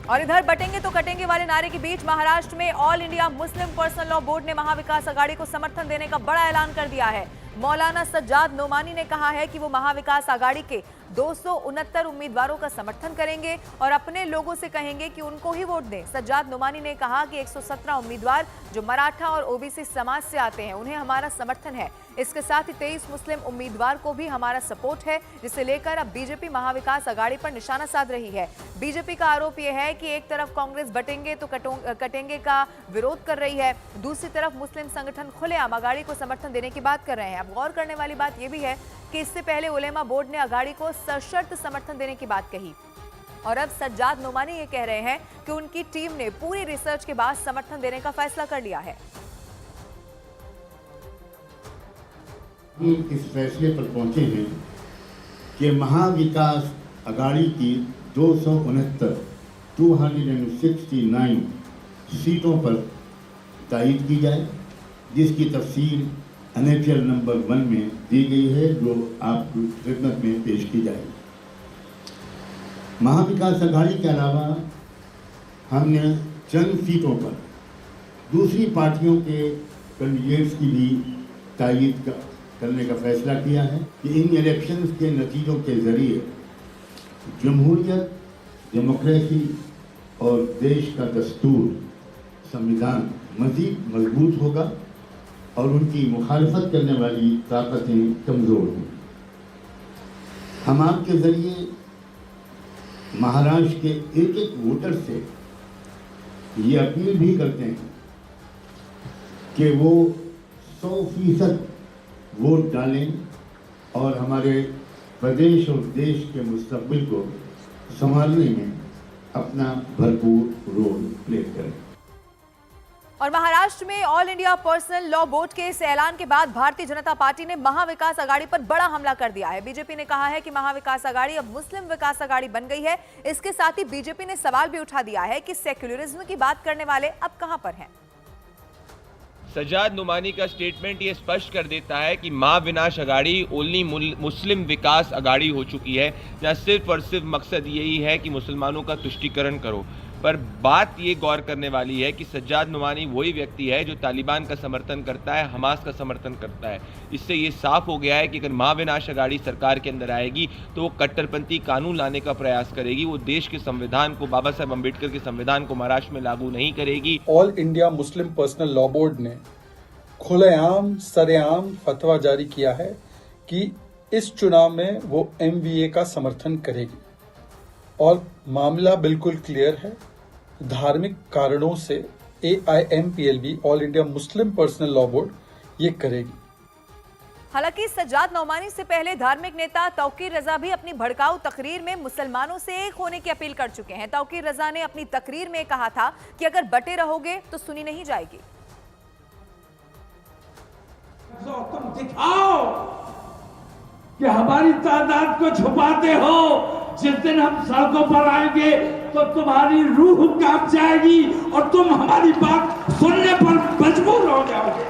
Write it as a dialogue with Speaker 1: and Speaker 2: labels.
Speaker 1: और इधर बटेंगे तो कटेंगे वाले नारे के बीच महाराष्ट्र में all India Muslim personal law board ने महाविकास आघाड़ी को समर्थन देने का बड़ा ऐलान कर दिया है। मौलाना सज्जाद नोमानी ने कहा है कि वो महाविकास आघाड़ी के 269 उम्मीदवारों का समर्थन करेंगे और अपने लोगों से कहेंगे कि उनको ही वोट दें। सज्जाद नोमानी ने कहा कि 117 उम्मीदवार जो मराठा और ओबीसी समाज से आते हैं उन्हें हमारा समर्थन है। इसके साथ ही 23 मुस्लिम उम्मीदवार को भी हमारा सपोर्ट है, जिसे लेकर अब बीजेपी महाविकास आघाड़ी पर निशाना साध रही है। बीजेपी का आरोप यह है कि एक तरफ कांग्रेस बटेंगे तो कटेंगे का विरोध कर रही है, दूसरी तरफ मुस्लिम संगठन खुलेआम आघाड़ी को समर्थन देने की बात कर रहे हैं। अब गौर करने वाली बात यह भी है कि इससे पहले उलेमा बोर्ड ने आघाड़ी को सशर्त समर्थन देने की बात कही और अब सज्जाद नोमानी ये कह रहे हैं कि उनकी टीम ने पूरी रिसर्च के बाद समर्थन देने का फैसला कर लिया है।
Speaker 2: इस फैसले पर पहुंचे हैं कि महाविकास आघाड़ी की 269 सीटों पर तायीद की जाए, जिसकी तफसील एनेक्सल नंबर 1 में दी गई है, जो आपकी खिदमत में पेश की जाएगी। महाविकास आघाड़ी के अलावा हमने चंद सीटों पर दूसरी पार्टियों के कैंडिडेट्स की भी तायीद करने का फैसला किया है कि इन इलेक्शंस के नतीजों के जरिए जमहूरियत, डेमोक्रेसी और देश का दस्तूर, संविधान मज़ीद मजबूत होगा और उनकी मुखालफत करने वाली ताकतें कमज़ोर होंगी। हम आपके ज़रिए महाराष्ट्र के एक वोटर से ये अपील भी करते हैं कि वो 100% वोट डालें और हमारे प्रदेश और देश के मुस्तकबिल को संभालने में अपना भरपूर रोल प्ले करें।
Speaker 1: और महाराष्ट्र में all India personal law board के इस ऐलान के बाद भारतीय जनता पार्टी ने महाविकास आघाड़ी पर बड़ा हमला कर दिया है। बीजेपी ने कहा है कि महाविकास आघाड़ी अब मुस्लिम विकास आघाड़ी बन गई है। इसके साथ ही बीजेपी ने सवाल भी उठा दिया है कि सेक्युलरिज्म की बात करने वाले अब कहां पर हैं।
Speaker 3: सज्जाद नोमानी का स्टेटमेंट ये स्पष्ट कर देता है कि महाविनाश आघाड़ी ओनली मुस्लिम विकास आघाड़ी हो चुकी है, जहां सिर्फ और सिर्फ मकसद यही है कि मुसलमानों का तुष्टीकरण करो। पर बात ये गौर करने वाली है कि सज्जाद नोमानी वही व्यक्ति है जो तालिबान का समर्थन करता है, हमास का समर्थन करता है। इससे ये साफ हो गया है कि अगर महाविनाश आघाड़ी सरकार के अंदर आएगी तो वो कट्टरपंथी कानून लाने का प्रयास करेगी। वो देश के संविधान को, बाबा साहब अम्बेडकर के संविधान को महाराष्ट्र में लागू नहीं करेगी।
Speaker 4: All India Muslim personal law board ने खुलेआम सरेआम फतवा जारी किया है कि इस चुनाव में वो MVA का समर्थन करेगी और मामला बिल्कुल क्लियर है। धार्मिक कारणों से AIMPLB all India Muslim personal law board ये करेगी।
Speaker 1: हालांकि सज्जाद नौमानी से पहले धार्मिक नेता तौकीर रजा भी अपनी भड़काऊ तकरीर में मुसलमानों से एक होने की अपील कर चुके हैं। तौकीर रजा ने अपनी तकरीर में कहा था कि अगर बटे रहोगे तो सुनी नहीं जाएगी।
Speaker 5: तुम दिखाओ कि हमारी तादाद को छुपाते हो। जिस दिन हम सड़कों पर आएंगे तो तुम्हारी रूह कांप जाएगी और तुम हमारी बात सुनने पर मजबूर हो जाओगे।